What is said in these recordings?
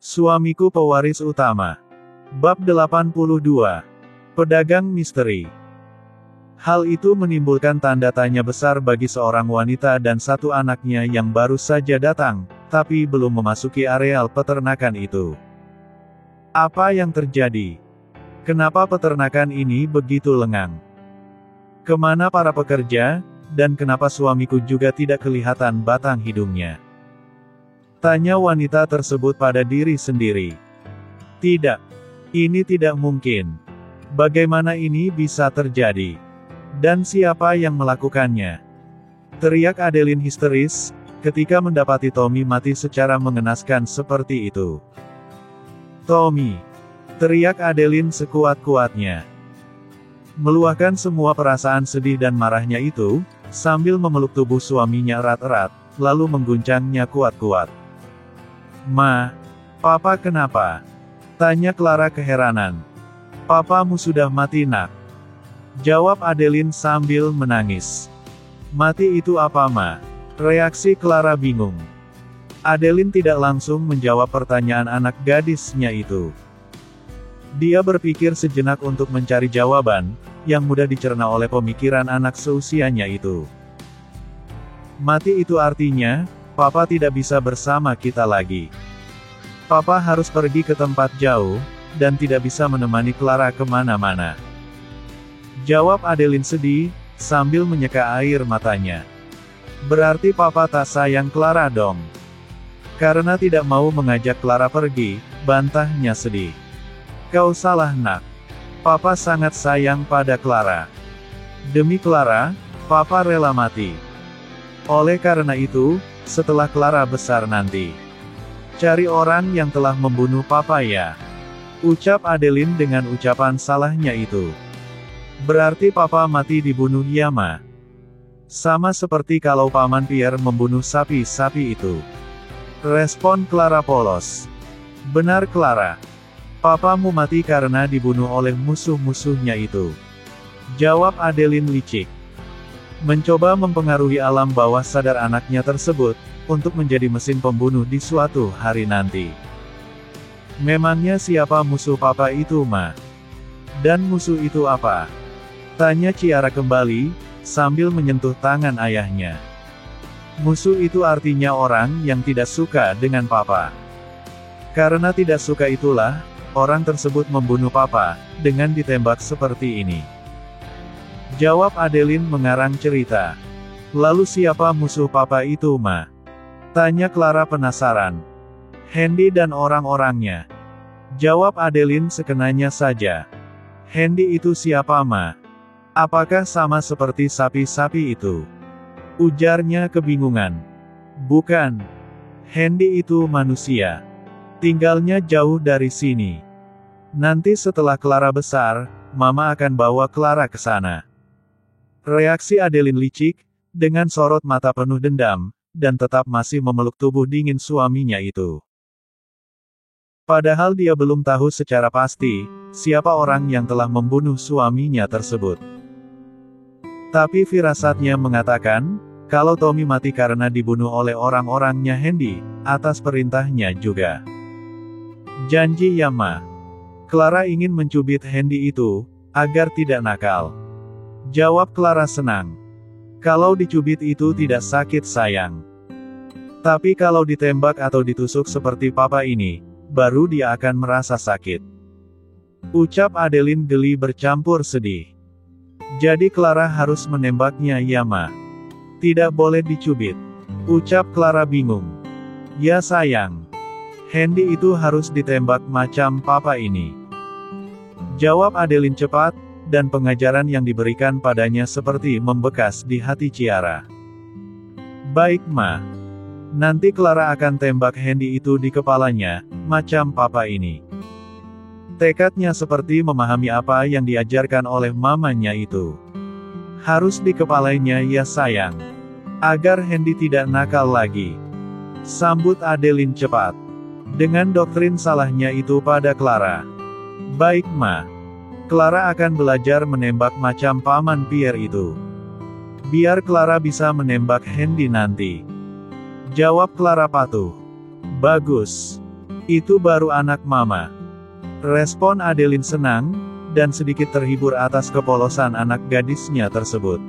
Suamiku pewaris utama. Bab 82. Pedagang misteri. Hal itu menimbulkan tanda tanya besar bagi seorang wanita dan satu anaknya yang baru saja datang, tapi belum memasuki areal peternakan itu. Apa yang terjadi? Kenapa peternakan ini begitu lengang? Kemana para pekerja, dan kenapa suamiku juga tidak kelihatan batang hidungnya? Tanya wanita tersebut pada diri sendiri. Tidak. Ini tidak mungkin. Bagaimana ini bisa terjadi? Dan siapa yang melakukannya? Teriak Adeline histeris, ketika mendapati Tommy mati secara mengenaskan seperti itu. Tommy! Teriak Adeline sekuat-kuatnya. Meluahkan semua perasaan sedih dan marahnya itu, sambil memeluk tubuh suaminya erat-erat, lalu mengguncangnya kuat-kuat. Ma, Papa kenapa? Tanya Clara keheranan. Papamu sudah mati nak. Jawab Adeline sambil menangis. Mati itu apa Ma? Reaksi Clara bingung. Adeline tidak langsung menjawab pertanyaan anak gadisnya itu. Dia berpikir sejenak untuk mencari jawaban, yang mudah dicerna oleh pemikiran anak seusianya itu. Mati itu artinya, Papa tidak bisa bersama kita lagi. Papa harus pergi ke tempat jauh, dan tidak bisa menemani Clara kemana-mana. Jawab Adeline sedih, sambil menyeka air matanya. Berarti Papa tak sayang Clara dong. Karena tidak mau mengajak Clara pergi, bantahnya sedih. Kau salah nak. Papa sangat sayang pada Clara. Demi Clara, Papa rela mati. Oleh karena itu, setelah Clara besar nanti, cari orang yang telah membunuh Papa ya. Ucap Adeline dengan ucapan salahnya itu. Berarti Papa mati dibunuh ya Ma. Sama seperti kalau Paman Pierre membunuh sapi-sapi itu. Respon Clara polos. Benar Clara. Papamu mati karena dibunuh oleh musuh-musuhnya itu. Jawab Adeline licik. Mencoba mempengaruhi alam bawah sadar anaknya tersebut, untuk menjadi mesin pembunuh di suatu hari nanti. Memangnya siapa musuh Papa itu Ma? Dan musuh itu apa? Tanya Ciara kembali, sambil menyentuh tangan ayahnya. Musuh itu artinya orang yang tidak suka dengan Papa. Karena tidak suka itulah, orang tersebut membunuh Papa, dengan ditembak seperti ini. Jawab Adeline mengarang cerita. Lalu siapa musuh Papa itu Ma? Tanya Clara penasaran. Hendy dan orang-orangnya. Jawab Adeline sekenanya saja. Hendy itu siapa Ma? Apakah sama seperti sapi-sapi itu? Ujarnya kebingungan. Bukan. Hendy itu manusia. Tinggalnya jauh dari sini. Nanti setelah Clara besar, Mama akan bawa Clara ke sana. Reaksi Adeline licik, dengan sorot mata penuh dendam, dan tetap masih memeluk tubuh dingin suaminya itu. Padahal dia belum tahu secara pasti, siapa orang yang telah membunuh suaminya tersebut. Tapi firasatnya mengatakan, kalau Tommy mati karena dibunuh oleh orang-orangnya Hendy, atas perintahnya juga. Janji ya Ma. Clara ingin mencubit Hendy itu, agar tidak nakal. Jawab Clara senang. Kalau dicubit itu tidak sakit sayang. Tapi kalau ditembak atau ditusuk seperti Papa ini, baru dia akan merasa sakit. Ucap Adeline geli bercampur sedih. Jadi Clara harus menembaknya ya Ma. Tidak boleh dicubit. Ucap Clara bingung. Ya sayang. Hendy itu harus ditembak macam Papa ini. Jawab Adeline cepat, dan pengajaran yang diberikan padanya seperti membekas di hati Ciara. Baik Ma. Nanti Clara akan tembak Hendy itu di kepalanya, macam Papa ini. Tekadnya seperti memahami apa yang diajarkan oleh mamanya itu. Harus di kepalanya ya sayang. Agar Hendy tidak nakal lagi. Sambut Adeline cepat. Dengan doktrin salahnya itu pada Clara. Baik Ma. Clara akan belajar menembak macam Paman Pierre itu. Biar Clara bisa menembak Hendy nanti. Jawab Clara patuh. Bagus. Itu baru anak mama. Respon Adeline senang, dan sedikit terhibur atas kepolosan anak gadisnya tersebut.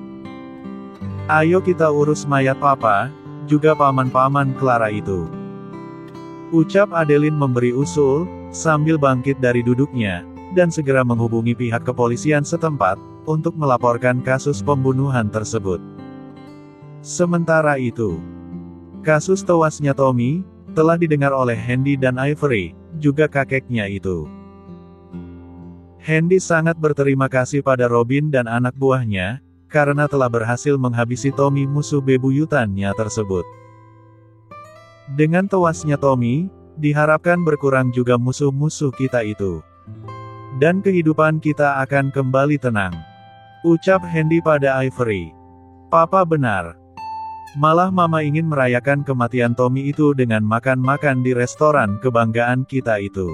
Ayo kita urus mayat papa, juga paman-paman Clara itu. Ucap Adeline memberi usul, sambil bangkit dari duduknya, dan segera menghubungi pihak kepolisian setempat, untuk melaporkan kasus pembunuhan tersebut. Sementara itu, kasus tewasnya Tommy, telah didengar oleh Handy dan Ivory, juga kakeknya itu. Handy sangat berterima kasih pada Robin dan anak buahnya, karena telah berhasil menghabisi Tommy musuh bebuyutannya tersebut. Dengan tewasnya Tommy, diharapkan berkurang juga musuh-musuh kita itu. Dan kehidupan kita akan kembali tenang. Ucap Handy pada Ivory. Papa benar. Malah mama ingin merayakan kematian Tommy itu dengan makan-makan di restoran kebanggaan kita itu.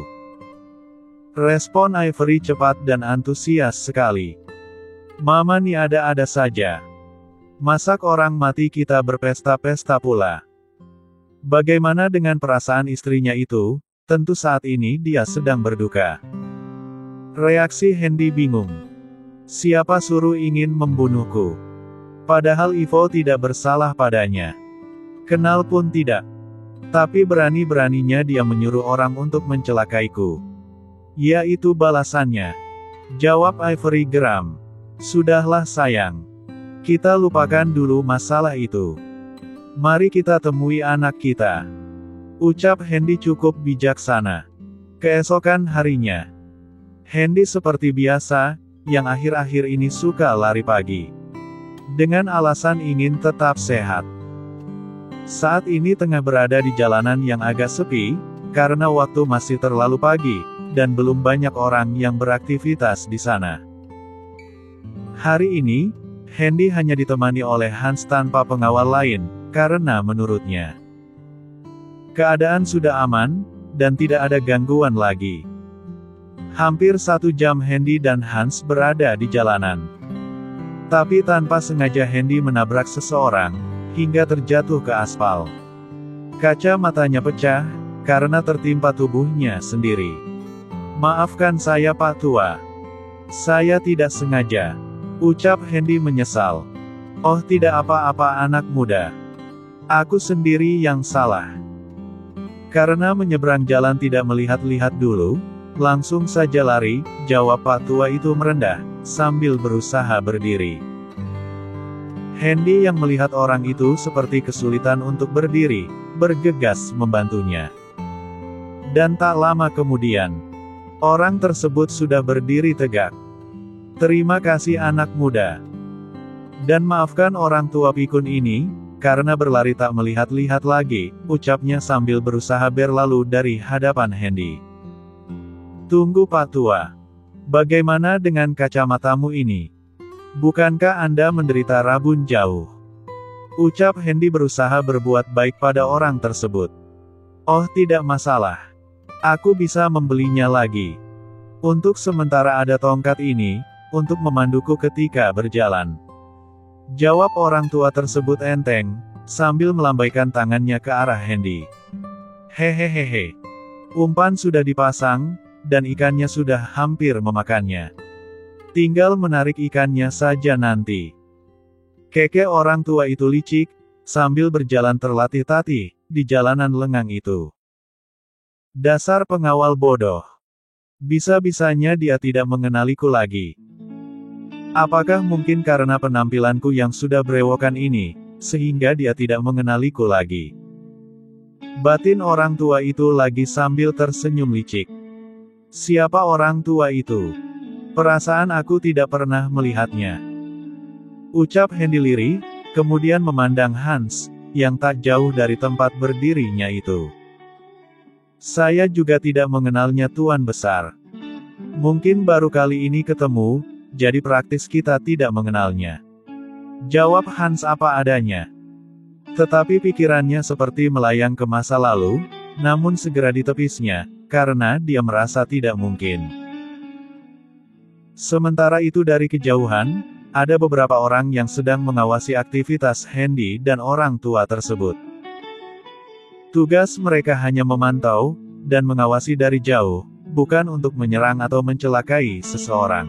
Respon Ivory cepat dan antusias sekali. Mama ni ada-ada saja. Masak orang mati kita berpesta-pesta pula. Bagaimana dengan perasaan istrinya itu? Tentu saat ini dia sedang berduka. Reaksi Handy bingung. Siapa suruh ingin membunuhku? Padahal Ivo tidak bersalah padanya. Kenal pun tidak. Tapi berani-beraninya dia menyuruh orang untuk mencelakaiku. Ya itu balasannya. Jawab Ivory geram. Sudahlah sayang. Kita lupakan dulu masalah itu. Mari kita temui anak kita. Ucap Handy cukup bijaksana. Keesokan harinya, Handy seperti biasa, yang akhir-akhir ini suka lari pagi. Dengan alasan ingin tetap sehat. Saat ini tengah berada di jalanan yang agak sepi, karena waktu masih terlalu pagi, dan belum banyak orang yang beraktivitas di sana. Hari ini, Handy hanya ditemani oleh Hans tanpa pengawal lain, karena menurutnya, keadaan sudah aman, dan tidak ada gangguan lagi. Hampir 1 jam Handy dan Hans berada di jalanan. Tapi tanpa sengaja Handy menabrak seseorang, hingga terjatuh ke aspal. Kaca matanya pecah, karena tertimpa tubuhnya sendiri. Maafkan saya Pak Tua. Saya tidak sengaja. Ucap Handy menyesal. Oh tidak apa-apa anak muda. Aku sendiri yang salah. Karena menyeberang jalan tidak melihat-lihat dulu, langsung saja lari, jawab Pak Tua itu merendah, sambil berusaha berdiri. Handy yang melihat orang itu seperti kesulitan untuk berdiri, bergegas membantunya. Dan tak lama kemudian, orang tersebut sudah berdiri tegak. Terima kasih anak muda. Dan maafkan orang tua pikun ini, karena berlari tak melihat-lihat lagi, ucapnya sambil berusaha berlalu dari hadapan Handy. Tunggu Pak Tua. Bagaimana dengan kacamatamu ini? Bukankah Anda menderita rabun jauh? Ucap Handy berusaha berbuat baik pada orang tersebut. Oh tidak masalah. Aku bisa membelinya lagi. Untuk sementara ada tongkat ini, untuk memanduku ketika berjalan. Jawab orang tua tersebut enteng, sambil melambaikan tangannya ke arah Handy. Hehehehe. Umpan sudah dipasang, dan ikannya sudah hampir memakannya. Tinggal menarik ikannya saja nanti. Keke orang tua itu licik, sambil berjalan terlatih-tatih, di jalanan lengang itu. Dasar pengawal bodoh. Bisa-bisanya dia tidak mengenaliku lagi. Apakah mungkin karena penampilanku yang sudah berewokan ini, sehingga dia tidak mengenaliku lagi? Batin orang tua itu lagi sambil tersenyum licik. Siapa orang tua itu? Perasaan aku tidak pernah melihatnya. Ucap Handy lirih, kemudian memandang Hans, yang tak jauh dari tempat berdirinya itu. Saya juga tidak mengenalnya Tuan Besar. Mungkin baru kali ini ketemu, jadi praktis kita tidak mengenalnya. Jawab Hans apa adanya. Tetapi pikirannya seperti melayang ke masa lalu, namun segera ditepisnya, karena dia merasa tidak mungkin. Sementara itu dari kejauhan, ada beberapa orang yang sedang mengawasi aktivitas Handy dan orang tua tersebut. Tugas mereka hanya memantau, dan mengawasi dari jauh, bukan untuk menyerang atau mencelakai seseorang.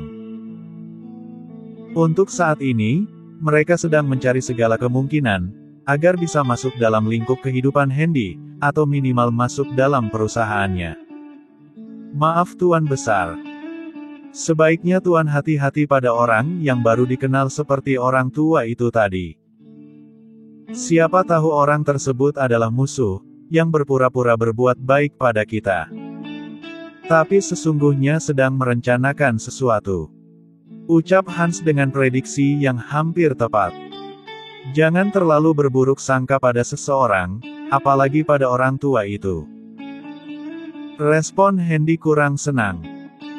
Untuk saat ini, mereka sedang mencari segala kemungkinan, agar bisa masuk dalam lingkup kehidupan Handy, atau minimal masuk dalam perusahaannya. Maaf Tuan Besar. Sebaiknya Tuan hati-hati pada orang yang baru dikenal seperti orang tua itu tadi. Siapa tahu orang tersebut adalah musuh, yang berpura-pura berbuat baik pada kita. Tapi sesungguhnya sedang merencanakan sesuatu. Ucap Hans dengan prediksi yang hampir tepat. Jangan terlalu berburuk sangka pada seseorang, apalagi pada orang tua itu. Respon Handy kurang senang.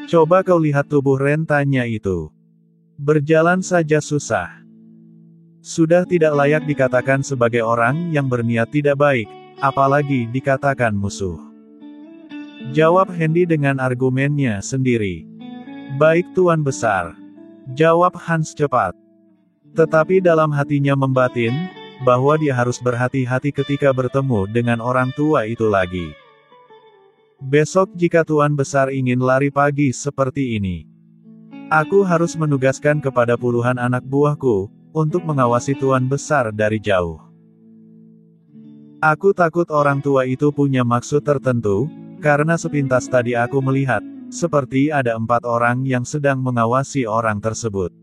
Coba kau lihat tubuh rentanya itu. Berjalan saja susah. Sudah tidak layak dikatakan sebagai orang yang berniat tidak baik, apalagi dikatakan musuh. Jawab Handy dengan argumennya sendiri. Baik Tuan Besar. Jawab Hans cepat. Tetapi dalam hatinya membatin, bahwa dia harus berhati-hati ketika bertemu dengan orang tua itu lagi. Besok jika Tuan Besar ingin lari pagi seperti ini, aku harus menugaskan kepada puluhan anak buahku, untuk mengawasi Tuan Besar dari jauh. Aku takut orang tua itu punya maksud tertentu, karena sepintas tadi aku melihat, seperti ada 4 orang yang sedang mengawasi orang tersebut.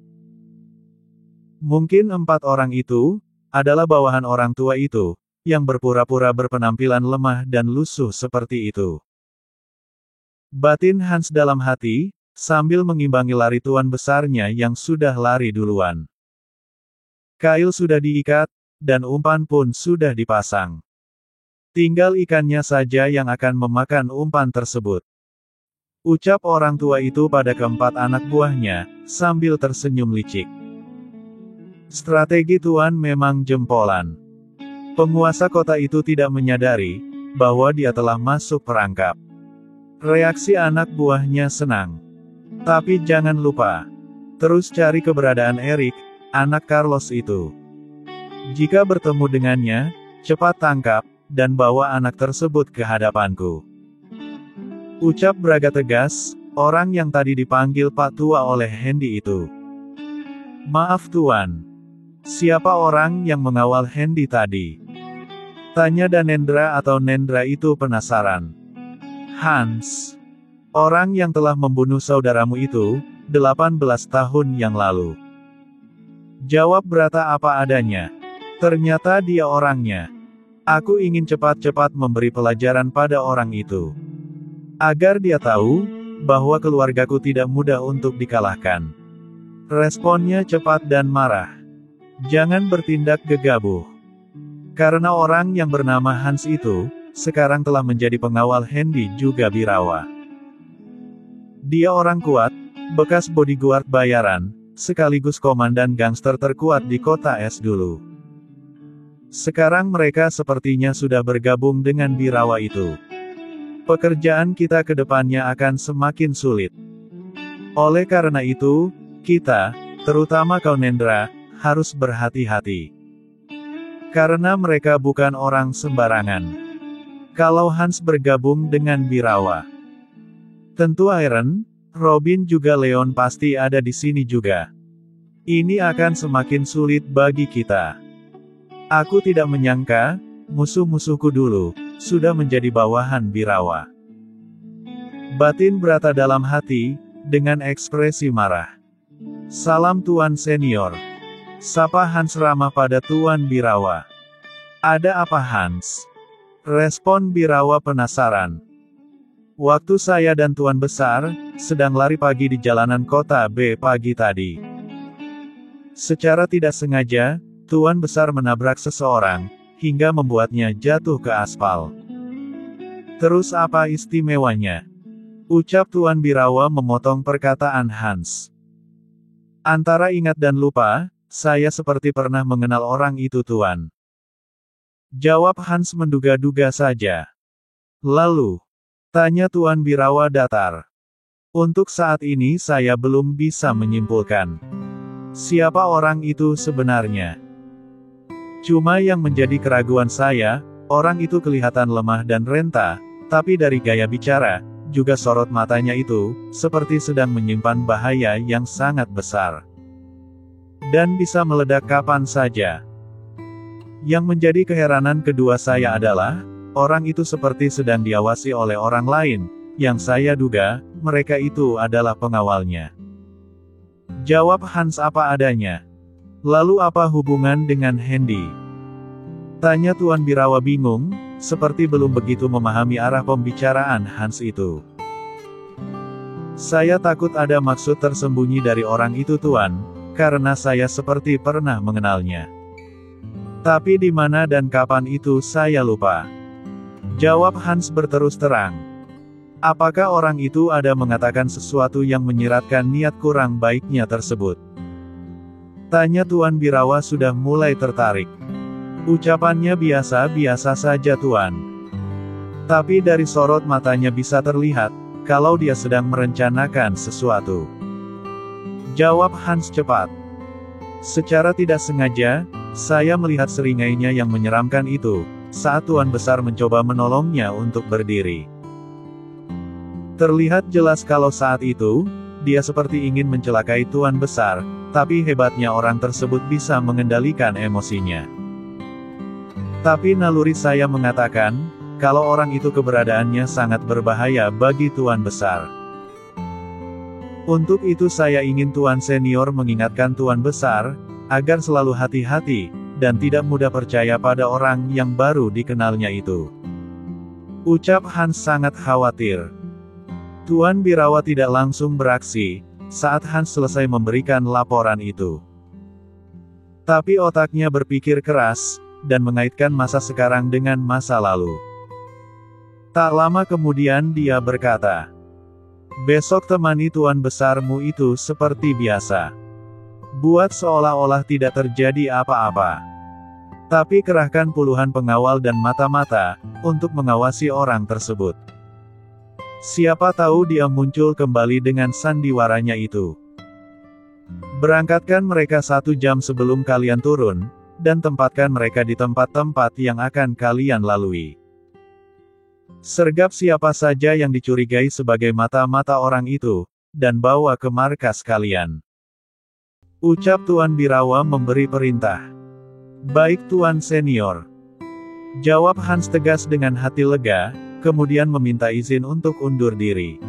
Mungkin 4 orang itu, adalah bawahan orang tua itu, yang berpura-pura berpenampilan lemah dan lusuh seperti itu. Batin Hans dalam hati, sambil mengimbangi lari Tuan Besarnya yang sudah lari duluan. Kail sudah diikat, dan umpan pun sudah dipasang. Tinggal ikannya saja yang akan memakan umpan tersebut. Ucap orang tua itu pada keempat anak buahnya, sambil tersenyum licik. Strategi Tuan memang jempolan. Penguasa kota itu tidak menyadari, bahwa dia telah masuk perangkap. Reaksi anak buahnya senang. Tapi jangan lupa, terus cari keberadaan Erik, anak Carlos itu. Jika bertemu dengannya, cepat tangkap, dan bawa anak tersebut ke hadapanku. Ucap Braga tegas, orang yang tadi dipanggil Pak Tua oleh Handy itu. Maaf Tuan. Siapa orang yang mengawal Handy tadi? Tanya Danendra atau Nendra itu penasaran. Hans. Orang yang telah membunuh saudaramu itu, 18 tahun yang lalu. Jawab Brata apa adanya. Ternyata dia orangnya. Aku ingin cepat-cepat memberi pelajaran pada orang itu. Agar dia tahu, bahwa keluargaku tidak mudah untuk dikalahkan. Responnya cepat dan marah. Jangan bertindak gegabah. Karena orang yang bernama Hans itu, sekarang telah menjadi pengawal Handy juga Birawa. Dia orang kuat, bekas bodyguard bayaran, sekaligus komandan gangster terkuat di kota es dulu. Sekarang mereka sepertinya sudah bergabung dengan Birawa itu. Pekerjaan kita ke depannya akan semakin sulit. Oleh karena itu, kita, terutama kau Nendra, harus berhati-hati. Karena mereka bukan orang sembarangan. Kalau Hans bergabung dengan Birawa, tentu Iron, Robin juga Leon pasti ada di sini juga. Ini akan semakin sulit bagi kita. Aku tidak menyangka, musuh-musuhku dulu, sudah menjadi bawahan Birawa. Batin Brata dalam hati, dengan ekspresi marah. Salam Tuan Senior. Sapa Hans ramah pada Tuan Birawa. Ada apa Hans? Respon Birawa penasaran. Waktu saya dan Tuan Besar, sedang lari pagi di jalanan kota B pagi tadi. Secara tidak sengaja, Tuan Besar menabrak seseorang, hingga membuatnya jatuh ke aspal. Terus apa istimewanya? Ucap Tuan Birawa memotong perkataan Hans. Antara ingat dan lupa, saya seperti pernah mengenal orang itu Tuan. Jawab Hans menduga-duga saja. Lalu, tanya Tuan Birawa datar. Untuk saat ini saya belum bisa menyimpulkan. Siapa orang itu sebenarnya? Cuma yang menjadi keraguan saya, orang itu kelihatan lemah dan renta, Tapi dari gaya bicara, juga sorot matanya itu, seperti sedang menyimpan bahaya yang sangat besar. Dan bisa meledak kapan saja. Yang menjadi keheranan kedua saya adalah, orang itu seperti sedang diawasi oleh orang lain, yang saya duga, mereka itu adalah pengawalnya. Jawab Hans apa adanya. Lalu apa hubungan dengan Hendy? Tanya Tuan Birawa bingung, seperti belum begitu memahami arah pembicaraan Hans itu. Saya takut ada maksud tersembunyi dari orang itu Tuan, karena saya seperti pernah mengenalnya. Tapi di mana dan kapan itu saya lupa. Jawab Hans berterus terang. Apakah orang itu ada mengatakan sesuatu yang menyiratkan niat kurang baiknya tersebut? Tanya Tuan Birawa sudah mulai tertarik. Ucapannya biasa-biasa saja Tuan. Tapi dari sorot matanya bisa terlihat, kalau dia sedang merencanakan sesuatu. Jawab Hans cepat. Secara tidak sengaja, saya melihat seringainya yang menyeramkan itu, saat Tuan Besar mencoba menolongnya untuk berdiri. Terlihat jelas kalau saat itu, dia seperti ingin mencelakai Tuan Besar, tapi hebatnya orang tersebut bisa mengendalikan emosinya. Tapi naluri saya mengatakan, kalau orang itu keberadaannya sangat berbahaya bagi Tuan Besar. Untuk itu saya ingin Tuan Senior mengingatkan Tuan Besar, agar selalu hati-hati, dan tidak mudah percaya pada orang yang baru dikenalnya itu. Ucap Hans sangat khawatir. Tuan Birawa tidak langsung beraksi, saat Hans selesai memberikan laporan itu. Tapi otaknya berpikir keras, dan mengaitkan masa sekarang dengan masa lalu. Tak lama kemudian dia berkata, "Besok temani Tuan Besarmu itu seperti biasa. Buat seolah-olah tidak terjadi apa-apa. Tapi kerahkan puluhan pengawal dan mata-mata, untuk mengawasi orang tersebut. Siapa tahu dia muncul kembali dengan sandiwaranya itu. Berangkatkan mereka 1 jam sebelum kalian turun, dan tempatkan mereka di tempat-tempat yang akan kalian lalui. Sergap siapa saja yang dicurigai sebagai mata-mata orang itu, dan bawa ke markas kalian." Ucap Tuan Birawa memberi perintah. "Baik Tuan Senior." Jawab Hans tegas dengan hati lega, kemudian meminta izin untuk undur diri.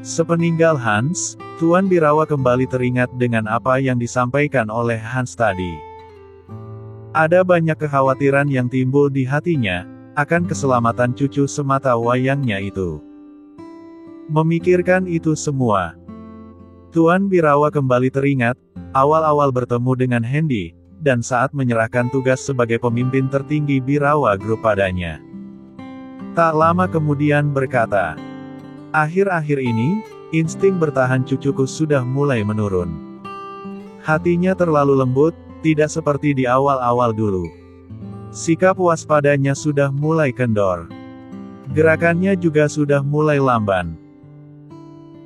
Sepeninggal Hans, Tuan Birawa kembali teringat dengan apa yang disampaikan oleh Hans tadi. Ada banyak kekhawatiran yang timbul di hatinya, akan keselamatan cucu semata wayangnya itu. Memikirkan itu semua, Tuan Birawa kembali teringat, awal-awal bertemu dengan Hendy, dan saat menyerahkan tugas sebagai pemimpin tertinggi Birawa Group padanya. Tak lama kemudian berkata, "Akhir-akhir ini, insting bertahan cucuku sudah mulai menurun. Hatinya terlalu lembut, tidak seperti di awal-awal dulu. Sikap waspadanya sudah mulai kendor. Gerakannya juga sudah mulai lamban.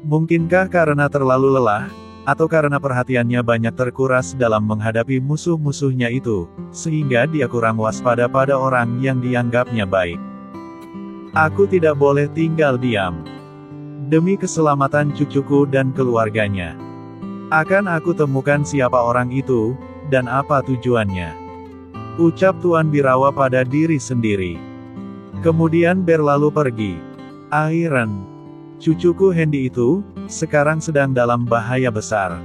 Mungkinkah karena terlalu lelah, atau karena perhatiannya banyak terkuras dalam menghadapi musuh-musuhnya itu, sehingga dia kurang waspada pada orang yang dianggapnya baik. Aku tidak boleh tinggal diam. Demi keselamatan cucuku dan keluarganya. Akan aku temukan siapa orang itu, dan apa tujuannya." Ucap Tuan Birawa pada diri sendiri. Kemudian berlalu pergi. Akhiran. Cucuku Hendy itu, sekarang sedang dalam bahaya besar.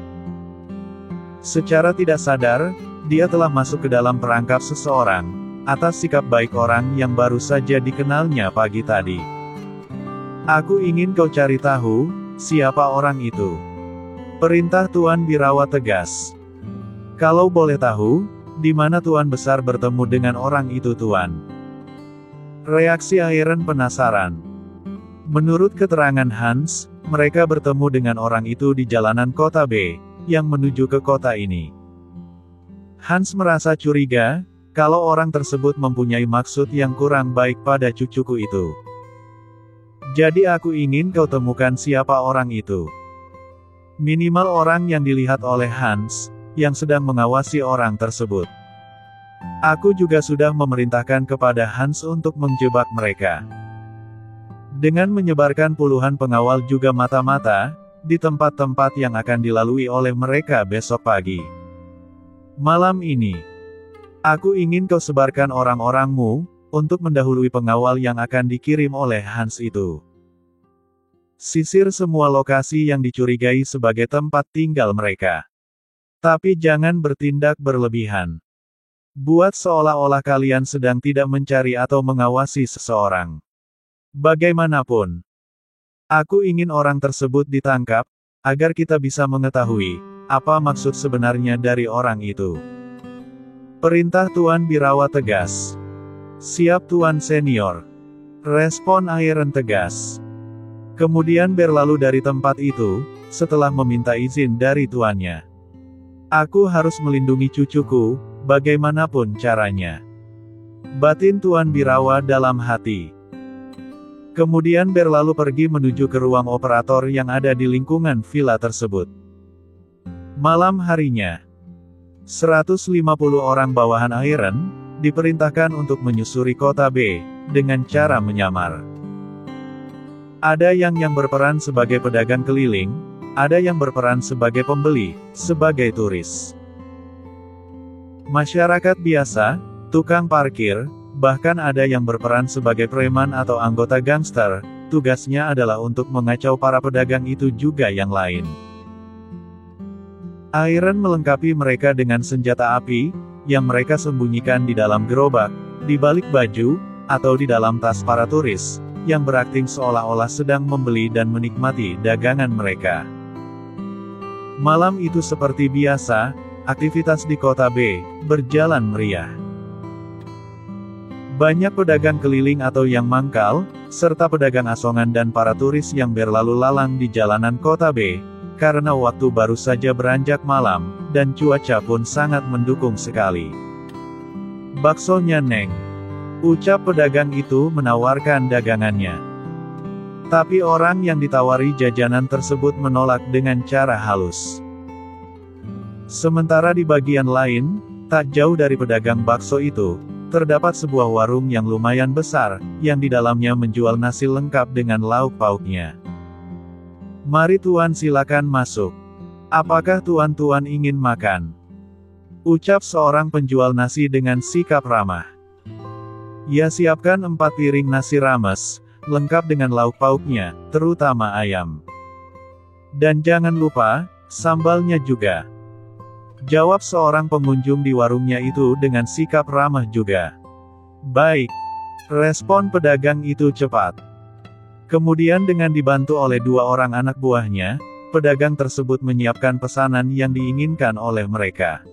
Secara tidak sadar, dia telah masuk ke dalam perangkap seseorang, atas sikap baik orang yang baru saja dikenalnya pagi tadi. Aku ingin kau cari tahu, siapa orang itu. Perintah Tuan Birawa tegas. Kalau boleh tahu, di mana Tuan Besar bertemu dengan orang itu Tuan? Reaksi Airen penasaran. Menurut keterangan Hans, mereka bertemu dengan orang itu di jalanan kota B, yang menuju ke kota ini. Hans merasa curiga, kalau orang tersebut mempunyai maksud yang kurang baik pada cucuku itu. Jadi aku ingin kau temukan siapa orang itu. Minimal orang yang dilihat oleh Hans, yang sedang mengawasi orang tersebut. Aku juga sudah memerintahkan kepada Hans untuk menjebak mereka. Dengan menyebarkan puluhan pengawal juga mata-mata, di tempat-tempat yang akan dilalui oleh mereka besok pagi. Malam ini, aku ingin kau sebarkan orang-orangmu, untuk mendahului pengawal yang akan dikirim oleh Hans itu. Sisir semua lokasi yang dicurigai sebagai tempat tinggal mereka. Tapi jangan bertindak berlebihan. Buat seolah-olah kalian sedang tidak mencari atau mengawasi seseorang. Bagaimanapun, aku ingin orang tersebut ditangkap, agar kita bisa mengetahui, apa maksud sebenarnya dari orang itu. Perintah Tuan Birawa tegas. Siap Tuan Senior. Respon Iron tegas. Kemudian berlalu dari tempat itu, setelah meminta izin dari tuannya. Aku harus melindungi cucuku, bagaimanapun caranya. Batin Tuan Birawa dalam hati. Kemudian berlalu pergi menuju ke ruang operator yang ada di lingkungan villa tersebut. Malam harinya, 150 orang bawahan Iron diperintahkan untuk menyusuri kota B, dengan cara menyamar. Ada yang berperan sebagai pedagang keliling, ada yang berperan sebagai pembeli, sebagai turis. Masyarakat biasa, tukang parkir, bahkan ada yang berperan sebagai preman atau anggota gangster, tugasnya adalah untuk mengacau para pedagang itu juga yang lain. Iron melengkapi mereka dengan senjata api, yang mereka sembunyikan di dalam gerobak, di balik baju, atau di dalam tas para turis, yang berakting seolah-olah sedang membeli dan menikmati dagangan mereka. Malam itu seperti biasa, aktivitas di kota B, berjalan meriah. Banyak pedagang keliling atau yang mangkal, serta pedagang asongan dan para turis yang berlalu lalang di jalanan kota B, karena waktu baru saja beranjak malam, dan cuaca pun sangat mendukung sekali. Baksonya Neng, ucap pedagang itu menawarkan dagangannya. Tapi orang yang ditawari jajanan tersebut menolak dengan cara halus. Sementara di bagian lain, tak jauh dari pedagang bakso itu, terdapat sebuah warung yang lumayan besar, yang di dalamnya menjual nasi lengkap dengan lauk pauknya. Mari Tuan, silakan masuk. Apakah Tuan-tuan ingin makan? Ucap seorang penjual nasi dengan sikap ramah. Ia siapkan 4 piring nasi rames, lengkap dengan lauk pauknya, terutama ayam. Dan jangan lupa, sambalnya juga. Jawab seorang pengunjung di warungnya itu dengan sikap ramah juga. Baik. Respon pedagang itu cepat. Kemudian dengan dibantu oleh 2 orang anak buahnya, pedagang tersebut menyiapkan pesanan yang diinginkan oleh mereka.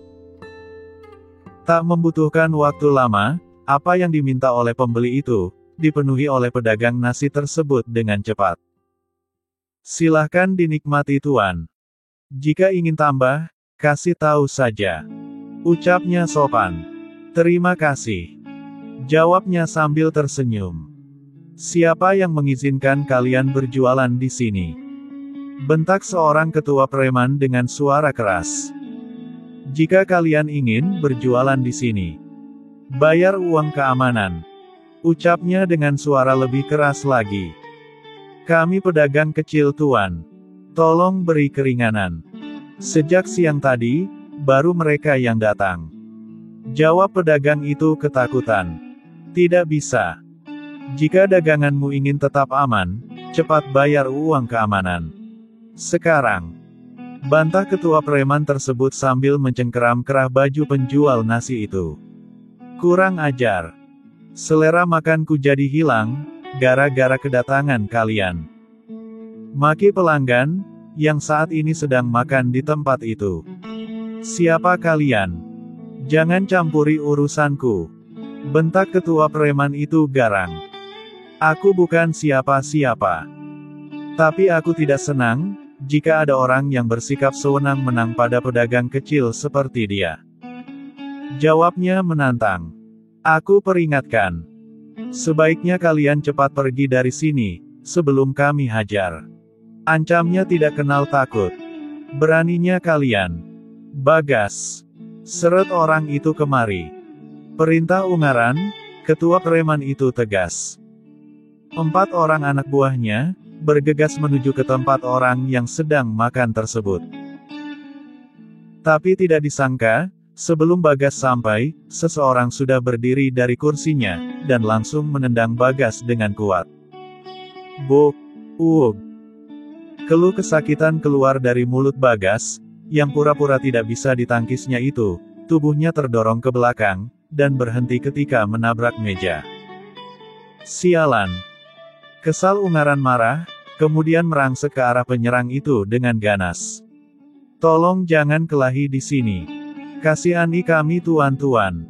Tak membutuhkan waktu lama, apa yang diminta oleh pembeli itu, dipenuhi oleh pedagang nasi tersebut dengan cepat. Silahkan dinikmati Tuan. Jika ingin tambah, kasih tahu saja. Ucapnya sopan. Terima kasih. Jawabnya sambil tersenyum. Siapa yang mengizinkan kalian berjualan di sini? Bentak seorang ketua preman dengan suara keras. Jika kalian ingin berjualan di sini, bayar uang keamanan. Ucapnya dengan suara lebih keras lagi. Kami pedagang kecil Tuan. Tolong beri keringanan. Sejak siang tadi, baru mereka yang datang. Jawab pedagang itu ketakutan. Tidak bisa. Jika daganganmu ingin tetap aman, cepat bayar uang keamanan. Sekarang. Bantah ketua preman tersebut sambil mencengkeram kerah baju penjual nasi itu. Kurang ajar. Selera makanku jadi hilang, gara-gara kedatangan kalian. Maki pelanggan, yang saat ini sedang makan di tempat itu. Siapa kalian? Jangan campuri urusanku. Bentak ketua preman itu garang. Aku bukan siapa-siapa. Tapi aku tidak senang, jika ada orang yang bersikap sewenang-wenang pada pedagang kecil seperti dia. Jawabnya menantang. Aku peringatkan. Sebaiknya kalian cepat pergi dari sini, sebelum kami hajar. Ancamnya tidak kenal takut. Beraninya kalian. Bagas. Seret orang itu kemari. Perintah Ungaran, ketua preman itu tegas. 4 orang anak buahnya bergegas menuju ke tempat orang yang sedang makan tersebut. Tapi tidak disangka, sebelum Bagas sampai, seseorang sudah berdiri dari kursinya, dan langsung menendang Bagas dengan kuat. Buk! Uug! Keluh kesakitan keluar dari mulut Bagas, yang pura-pura tidak bisa ditangkisnya itu, tubuhnya terdorong ke belakang, dan berhenti ketika menabrak meja. Sialan! Kesal Ungaran marah, kemudian merangsek ke arah penyerang itu dengan ganas. Tolong jangan kelahi di sini. Kasihani kami tuan-tuan.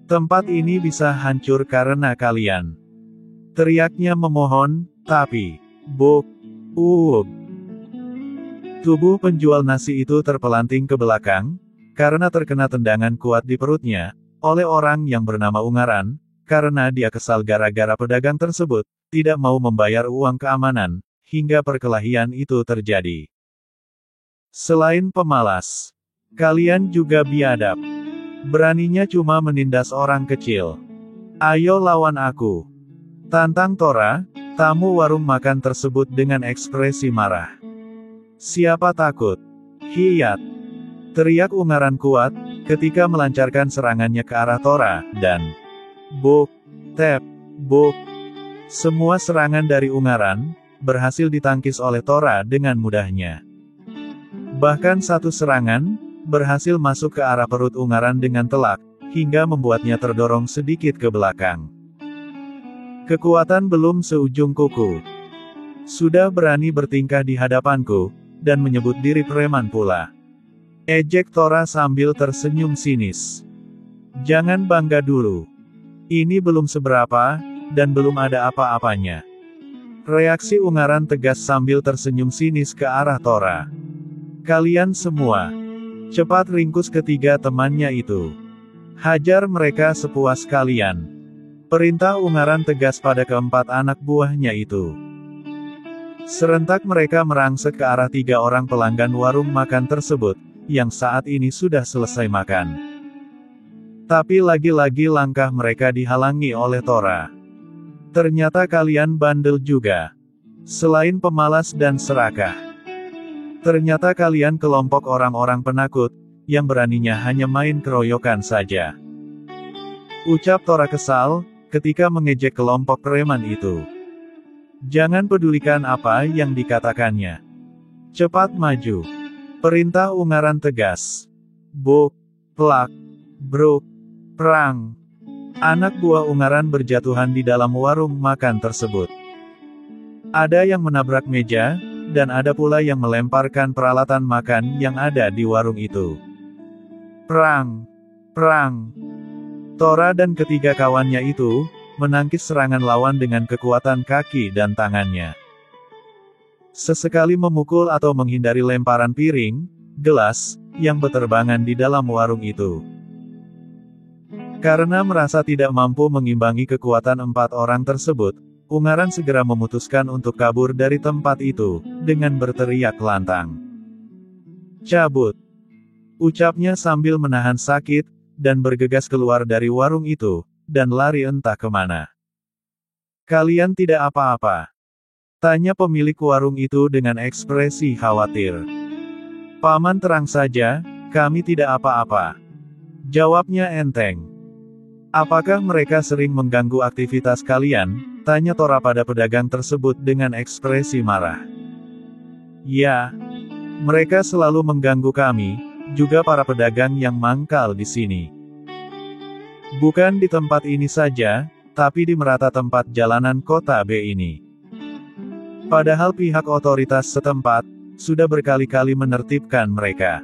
Tempat ini bisa hancur karena kalian. Teriaknya memohon, tapi, buk, uug. Tubuh penjual nasi itu terpelanting ke belakang, karena terkena tendangan kuat di perutnya, oleh orang yang bernama Ungaran, karena dia kesal gara-gara pedagang tersebut tidak mau membayar uang keamanan, hingga perkelahian itu terjadi. Selain pemalas, kalian juga biadab. Beraninya cuma menindas orang kecil. Ayo lawan aku. Tantang Tora, tamu warung makan tersebut dengan ekspresi marah. Siapa takut? Hiyat! Teriak Ungaran kuat, ketika melancarkan serangannya ke arah Tora, dan buk, tep, buk. Semua serangan dari Ungaran berhasil ditangkis oleh Tora dengan mudahnya. Bahkan satu serangan berhasil masuk ke arah perut Ungaran dengan telak, hingga membuatnya terdorong sedikit ke belakang. Kekuatan belum seujung kuku. Sudah berani bertingkah di hadapanku, dan menyebut diri preman pula. Ejek Tora sambil tersenyum sinis. Jangan bangga dulu. Ini belum seberapa, dan belum ada apa-apanya. Reaksi Ungaran tegas sambil tersenyum sinis ke arah Tora. Kalian semua, cepat ringkus ketiga temannya itu. Hajar mereka sepuas kalian. Perintah Ungaran tegas pada keempat anak buahnya itu. Serentak mereka merangsek ke arah 3 orang pelanggan warung makan tersebut, yang saat ini sudah selesai makan. Tapi lagi-lagi langkah mereka dihalangi oleh Tora. Ternyata kalian bandel juga. Selain pemalas dan serakah. Ternyata kalian kelompok orang-orang penakut, yang beraninya hanya main keroyokan saja. Ucap Tora kesal, ketika mengejek kelompok preman itu. Jangan pedulikan apa yang dikatakannya. Cepat maju. Perintah Ungaran tegas. Buk, plak, bruk, perang. Anak buah Ungaran berjatuhan di dalam warung makan tersebut. Ada yang menabrak meja, dan ada pula yang melemparkan peralatan makan yang ada di warung itu. Perang! Perang! Tora dan ketiga kawannya itu menangkis serangan lawan dengan kekuatan kaki dan tangannya. Sesekali memukul atau menghindari lemparan piring, gelas, yang berterbangan di dalam warung itu. Karena merasa tidak mampu mengimbangi kekuatan 4 orang tersebut, Ungaran segera memutuskan untuk kabur dari tempat itu, dengan berteriak lantang. Cabut! Ucapnya sambil menahan sakit, dan bergegas keluar dari warung itu, dan lari entah kemana. Kalian tidak apa-apa? Tanya pemilik warung itu dengan ekspresi khawatir. Paman terang saja, kami tidak apa-apa. Jawabnya enteng. Apakah mereka sering mengganggu aktivitas kalian? Tanya Tora pada pedagang tersebut dengan ekspresi marah. Ya, mereka selalu mengganggu kami, juga para pedagang yang mangkal di sini. Bukan di tempat ini saja, tapi di merata tempat jalanan kota B ini. Padahal pihak otoritas setempat sudah berkali-kali menertibkan mereka.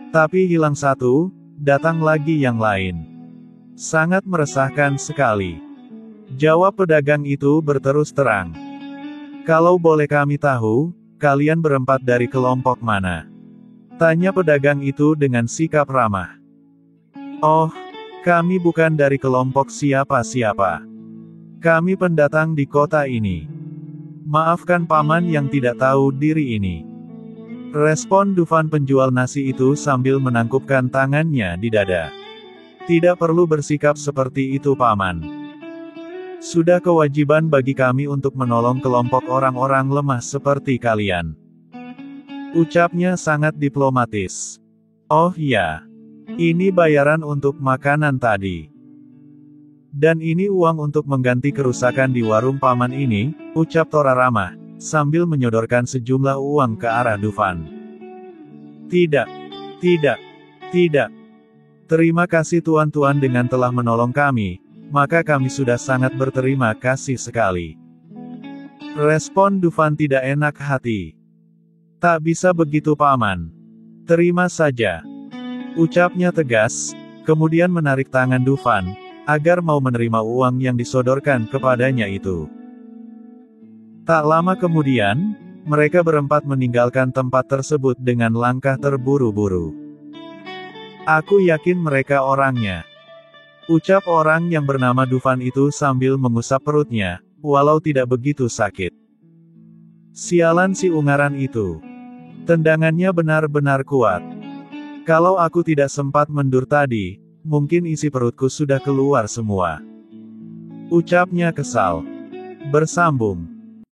Tapi hilang satu, datang lagi yang lain. Sangat meresahkan sekali. Jawab pedagang itu berterus terang. Kalau boleh kami tahu, kalian berempat dari kelompok mana? Tanya pedagang itu dengan sikap ramah. Oh, kami bukan dari kelompok siapa-siapa. Kami pendatang di kota ini. Maafkan paman yang tidak tahu diri ini. Respon Dufan penjual nasi itu sambil menangkupkan tangannya di dada. Tidak perlu bersikap seperti itu paman. Sudah kewajiban bagi kami untuk menolong kelompok orang-orang lemah seperti kalian. Ucapnya sangat diplomatis. Oh ya. Ini bayaran untuk makanan tadi. Dan ini uang untuk mengganti kerusakan di warung paman ini, ucap Tora ramah, sambil menyodorkan sejumlah uang ke arah Dufan. Tidak. Tidak. Tidak. Terima kasih tuan-tuan dengan telah menolong kami, maka kami sudah sangat berterima kasih sekali. Respon Dufan tidak enak hati. Tak bisa begitu paman. Terima saja. Ucapnya tegas, kemudian menarik tangan Dufan, agar mau menerima uang yang disodorkan kepadanya itu. Tak lama kemudian, mereka berempat meninggalkan tempat tersebut dengan langkah terburu-buru. Aku yakin mereka orangnya. Ucap orang yang bernama Dufan itu sambil mengusap perutnya, walau tidak begitu sakit. Sialan si ungaran itu. Tendangannya benar-benar kuat. Kalau aku tidak sempat mendur tadi, mungkin isi perutku sudah keluar semua. Ucapnya kesal. Bersambung.